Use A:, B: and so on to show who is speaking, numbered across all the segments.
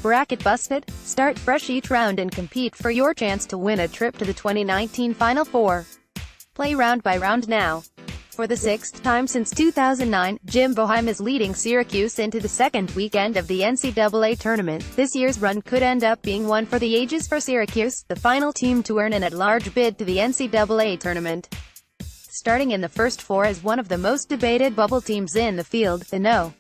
A: bracket busted? Start fresh each round and compete for your chance to win a trip to the 2019 Final Four. Play round by round now. For the sixth time since 2009, Jim Boeheim is leading Syracuse into the second weekend of the NCAA Tournament. This year's run could end up being one for the ages for Syracuse, the final team to earn an at-large bid to the NCAA Tournament. Starting in the first four as one of the most debated bubble teams in the field, the No.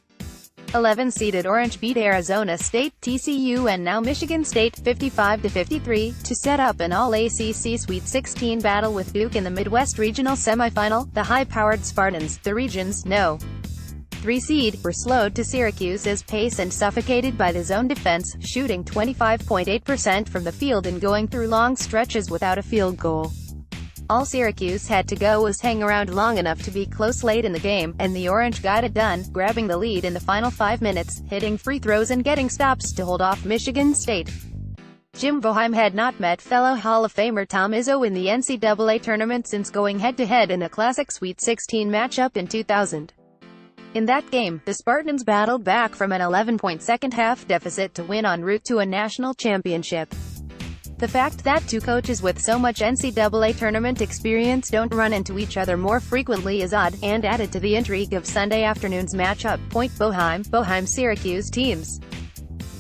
A: 11-seeded Orange beat Arizona State, TCU and now Michigan State, 55-53, to set up an all-ACC Sweet 16 battle with Duke in the Midwest Regional Semifinal. The high-powered Spartans, the region's No. 3 seed, were slowed to Syracuse's pace and suffocated by the zone defense, shooting 25.8% from the field and going through long stretches without a field goal. All Syracuse had to go was hang around long enough to be close late in the game, and the Orange got it done, grabbing the lead in the final 5 minutes, hitting free throws and getting stops to hold off Michigan State. Jim Boeheim had not met fellow Hall of Famer Tom Izzo in the NCAA Tournament since going head-to-head in a classic Sweet 16 matchup in 2000. In that game, the Spartans battled back from an 11-point second-half deficit to win en route to a national championship. The fact that two coaches with so much NCAA tournament experience don't run into each other more frequently is odd, and added to the intrigue of Sunday afternoon's matchup. Boeheim Syracuse teams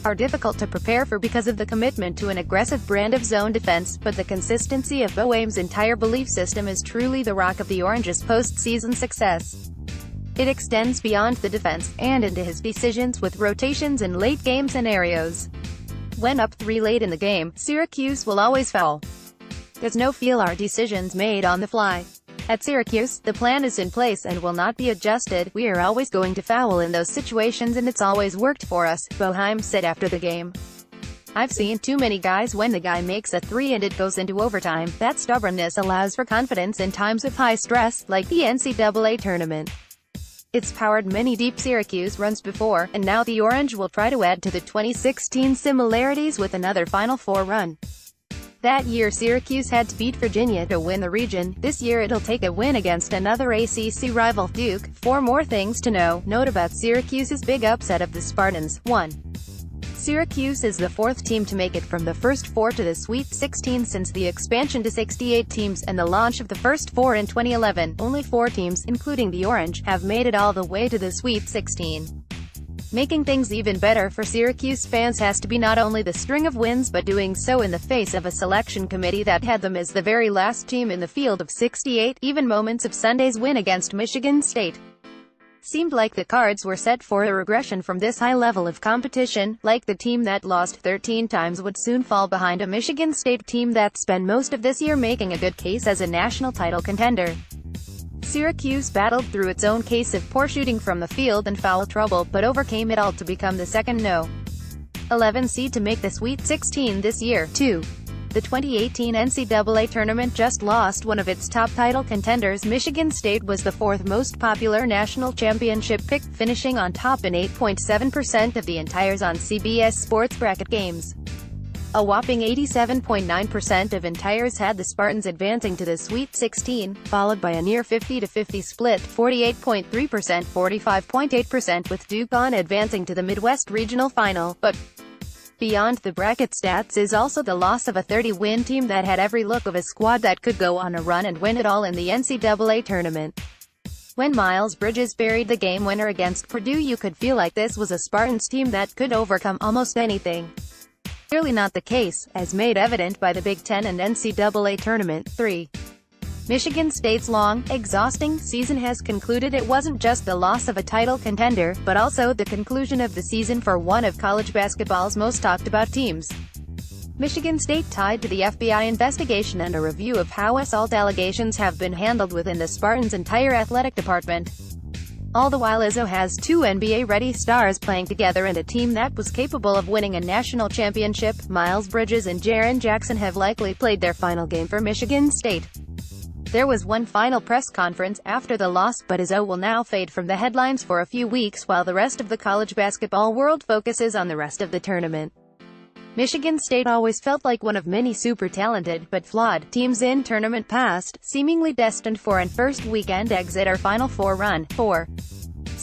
A: are difficult to prepare for because of the commitment to an aggressive brand of zone defense, but the consistency of Boeheim's entire belief system is truly the rock of the Orange's postseason success. It extends beyond the defense, and into his decisions with rotations and late-game scenarios. When up 3 late in the game, Syracuse will always foul. There's no feel our decisions made on the fly. At Syracuse, the plan is in place and will not be adjusted. We are always going to foul in those situations and it's always worked for us, Boeheim said after the game. I've seen too many guys when the guy makes a 3 and it goes into overtime. That stubbornness allows for confidence in times of high stress, like the NCAA Tournament. It's powered many deep Syracuse runs before, and now the Orange will try to add to the 2016 similarities with another Final Four run. That year Syracuse had to beat Virginia to win the region. This year it'll take a win against another ACC rival, Duke. 4 more things to know. Note about Syracuse's big upset of the Spartans. 1. Syracuse is the 4th team to make it from the first 4 to the Sweet 16 since the expansion to 68 teams and the launch of the first 4 in 2011. Only 4 teams, including the Orange, have made it all the way to the Sweet 16. Making things even better for Syracuse fans has to be not only the string of wins but doing so in the face of a selection committee that had them as the very last team in the field of 68. Even moments of Sunday's win against Michigan State seemed like the cards were set for a regression from this high level of competition, like the team that lost 13 times would soon fall behind a Michigan State team that spent most of this year making a good case as a national title contender. Syracuse battled through its own case of poor shooting from the field and foul trouble, but overcame it all to become the second No. 11 seed to make the Sweet 16 this year. 2. The 2018 NCAA Tournament just lost one of its top title contenders. Michigan State was the 4th most popular national championship pick, finishing on top in 8.7% of the entires on CBS Sports bracket games. A whopping 87.9% of entires had the Spartans advancing to the Sweet 16, followed by a near 50-50 split, 48.3%, 45.8%, with Duke advancing to the Midwest Regional Final. But beyond the bracket stats is also the loss of a 30-win team that had every look of a squad that could go on a run and win it all in the NCAA Tournament. When Miles Bridges buried the game winner against Purdue, you could feel like this was a Spartans team that could overcome almost anything. Clearly not the case, as made evident by the Big Ten and NCAA Tournament. 3. Michigan State's long, exhausting season has concluded. It wasn't just the loss of a title contender, but also the conclusion of the season for one of college basketball's most talked about teams. Michigan State tied to the FBI investigation and a review of how assault allegations have been handled within the Spartans' entire athletic department. All the while Izzo has 2 NBA-ready stars playing together and a team that was capable of winning a national championship. Miles Bridges and Jaren Jackson have likely played their final game for Michigan State. There was one final press conference after the loss, but Izzo will now fade from the headlines for a few weeks while the rest of the college basketball world focuses on the rest of the tournament. Michigan State always felt like one of many super talented, but flawed, teams in tournament past, seemingly destined for an first weekend exit or Final Four run. 4.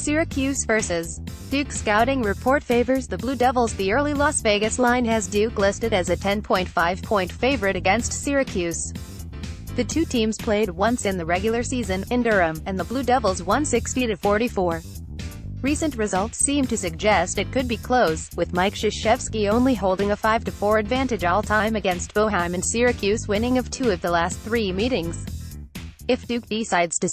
A: Syracuse vs. Duke. Scouting report favors the Blue Devils. The early Las Vegas line has Duke listed as a 10.5-point favorite against Syracuse. The two teams played once in the regular season, in Durham, and the Blue Devils won 60-44. Recent results seem to suggest it could be close, with Mike Krzyzewski only holding a 5-4 advantage all-time against Boeheim and Syracuse winning of 2 of the last 3 meetings. If Duke decides to